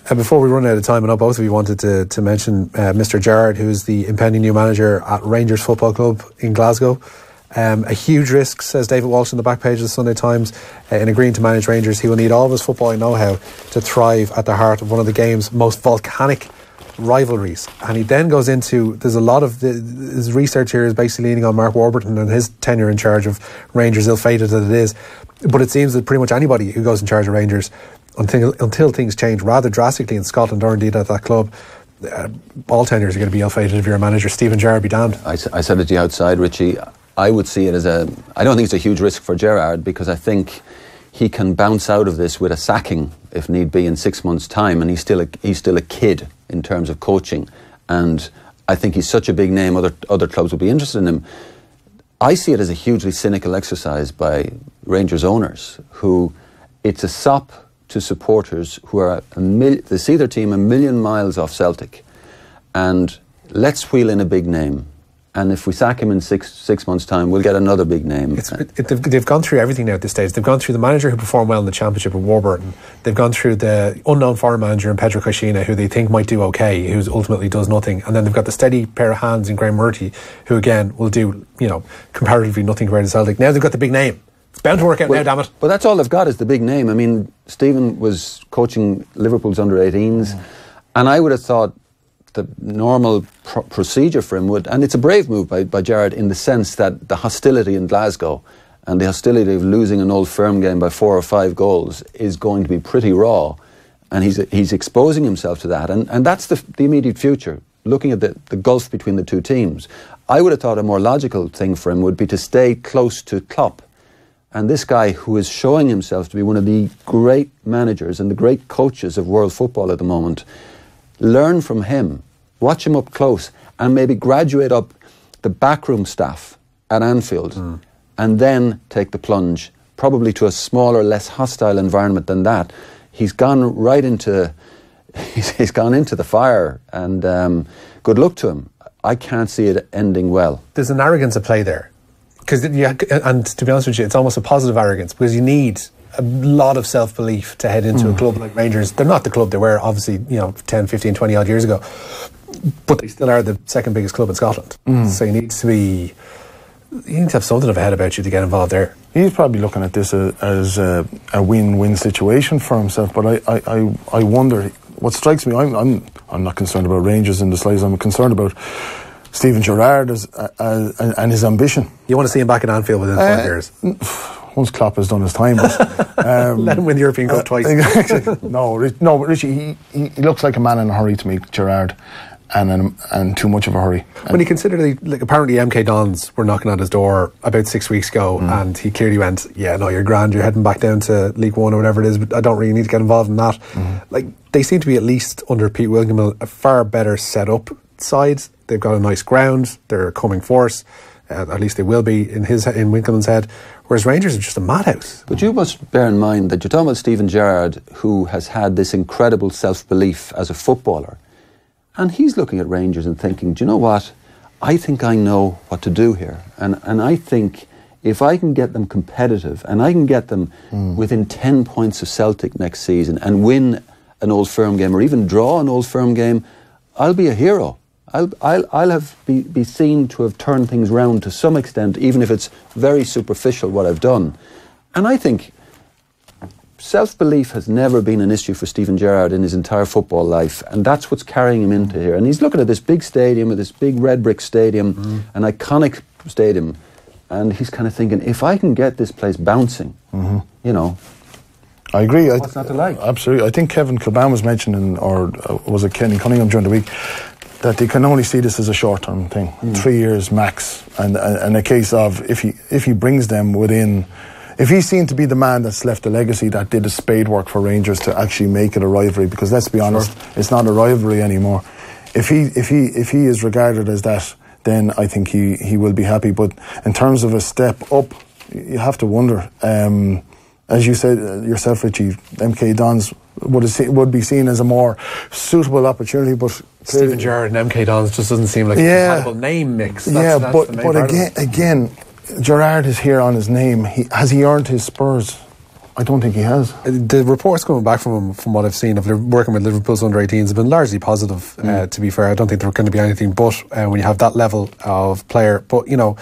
Before we run out of time, I know both of you wanted to mention Mr. Gerrard, who's the impending new manager at Rangers Football Club in Glasgow. A huge risk, says David Walsh in the back page of the Sunday Times. In agreeing to manage Rangers, he will need all of his footballing know-how to thrive at the heart of one of the game's most volcanic rivalries. And he then goes into, there's a lot of his research here is basically leaning on Mark Warburton and his tenure in charge of Rangers, ill-fated that it is. But it seems that pretty much anybody who goes in charge of Rangers, until things change rather drastically in Scotland or indeed at that club, all tenures are going to be ill-fated if you're a manager. Stephen Gerrard be damned. I said it to you outside, Richie. I would see it as I don't think it's a huge risk for Gerrard, because I think he can bounce out of this with a sacking if need be in 6 months' time, and he's still a kid in terms of coaching, and I think he's such a big name. Other clubs will be interested in him. I see it as a hugely cynical exercise by Rangers owners, who it's a sop to supporters who are they see their team a million miles off Celtic, and let's wheel in a big name. And if we sack him in six months' time, we'll get another big name. They've gone through everything now at this stage. They've gone through the manager who performed well in the Championship with Warburton. They've gone through the unknown foreign manager in Pedro Caixinha, who they think might do okay, who ultimately does nothing. And then they've got the steady pair of hands in Graham Murty, who again will do, comparatively nothing compared to Celtic. Now they've got the big name. It's bound to work out now, damn it. But that's all they've got, is the big name. I mean, Stephen was coaching Liverpool's under-18s, and I would have thought the normal procedure for him would, and it's a brave move by Gerrard in the sense that the hostility in Glasgow and the hostility of losing an Old Firm game by 4 or 5 goals is going to be pretty raw, and he's exposing himself to that, and that's the immediate future, looking at the gulf between the two teams. I would have thought a more logical thing for him would be to stay close to Klopp, and this guy who is showing himself to be one of the great managers and the great coaches of world football at the moment. Learn from him, watch him up close, and maybe graduate up the backroom staff at Anfield, and then take the plunge, probably to a smaller, less hostile environment than that. He's gone right into, he's gone into the fire, and good luck to him. I can't see it ending well. There's an arrogance at play there, and to be honest with you, it's almost a positive arrogance, because you need a lot of self-belief to head into a club like Rangers. They're not the club they were, obviously, 10, 15, 20 odd years ago, but they still are the second biggest club in Scotland. So you need to have something of a head about you to get involved there. He's probably looking at this as a win-win situation for himself, but I wonder, what strikes me, I'm not concerned about Rangers in the slightest. I'm concerned about Stephen Gerrard and his ambition. You want to see him back in Anfield within 5 years? Once Klopp has done his time, but, let him win the European Cup twice. No, Richie, he looks like a man in a hurry to me, Gerrard, and too much of a hurry. When you consider apparently MK Dons were knocking on his door about 6 weeks ago, and he clearly went, "Yeah, no, you're grand. You're heading back down to League One or whatever it is, but I don't really need to get involved in that." They seem to be, at least under Pete Wilgamill, a far better set up side. They've got a nice ground. They're a coming force. At least they will be in Winkleman's head, whereas Rangers are just a madhouse. But you must bear in mind that you're talking about Stephen Gerrard, who has had this incredible self-belief as a footballer, and he's looking at Rangers and thinking, do you know what, I think I know what to do here, and I think if I can get them competitive and I can get them within 10 points of Celtic next season and win an Old Firm game or even draw an Old Firm game, I'll be a hero. I'll be seen to have turned things round to some extent, even if it's very superficial what I've done. And I think self-belief has never been an issue for Stephen Gerrard in his entire football life, and that's what's carrying him into here. And he's looking at this big stadium, this big red brick stadium, an iconic stadium, and he's kind of thinking, if I can get this place bouncing, I agree. What's not to like? Absolutely. I think Kevin Kilban was mentioning, or was it Kenny Cunningham during the week, that they can only see this as a short-term thing, 3 years max, and a case of if he brings them within, if he's seen to be the man that's left a legacy that did the spade work for Rangers to actually make it a rivalry, because let's be honest, it's not a rivalry anymore. If he is regarded as that, then I think he will be happy. But in terms of a step up, you have to wonder. As you said yourself, Richie, MK Dons would be seen as a more suitable opportunity, but Stephen Gerrard and MK Dons just doesn't seem like a compatible name mix. But again, Gerrard is here on his name. Has he earned his spurs? I don't think he has. The reports coming back from him, from what I've seen of working with Liverpool's under-18s, have been largely positive, to be fair. I don't think there going to be anything but when you have that level of player. But, you know,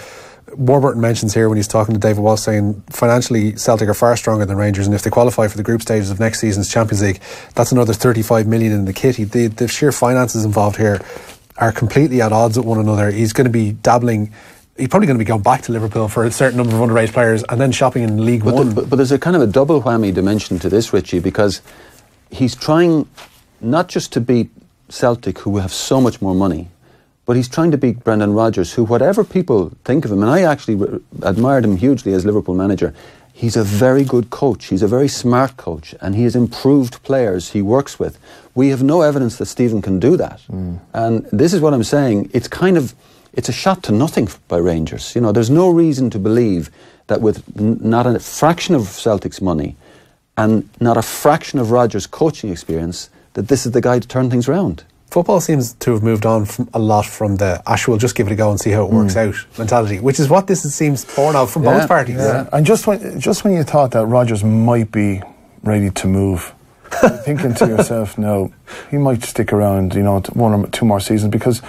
Warburton mentions here when he's talking to David Walsh, saying financially Celtic are far stronger than Rangers, and if they qualify for the group stages of next season's Champions League, that's another 35 million in the kitty. The sheer finances involved here are completely at odds with one another. He's going to be dabbling. He's probably going to be going back to Liverpool for a certain number of underage players and then shopping in League One. But there's a kind of a double whammy dimension to this, Richie, because he's trying not just to beat Celtic, who have so much more money, but he's trying to beat Brendan Rodgers, who, whatever people think of him, and I actually admired him hugely as Liverpool manager, he's a very good coach. He's a very smart coach, and he has improved players he works with. We have no evidence that Stephen can do that. And this is what I'm saying. It's a shot to nothing by Rangers. You know, there's no reason to believe that with not a fraction of Celtic's money and not a fraction of Rodgers' coaching experience, that this is the guy to turn things around. Football seems to have moved on a lot from the we'll just give it a go and see how it works out mentality, which is what this seems born of from both parties. Yeah. And just when you thought that Rodgers might be ready to move, you're thinking to yourself, no, he might stick around, you know, 1 or 2 more seasons, because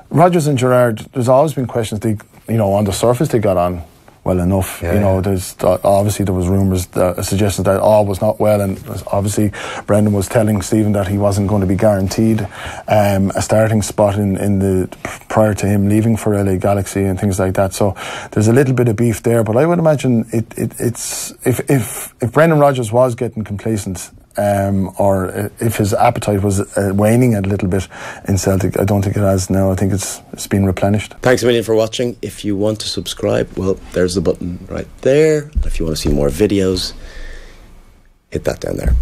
Rodgers and Gerrard, there's always been questions. On the surface they got on well enough. There's obviously there was rumours, suggestions that all was not well, and obviously Brendan was telling Stephen that he wasn't going to be guaranteed a starting spot in the prior to him leaving for LA Galaxy and things like that. So there's a little bit of beef there, but I would imagine it's if Brendan Rodgers was getting complacent, or if his appetite was waning a little bit in Celtic, I don't think it has now. I think it's been replenished. Thanks a million for watching. If you want to subscribe, well, there's the button right there. If you want to see more videos, hit that down there.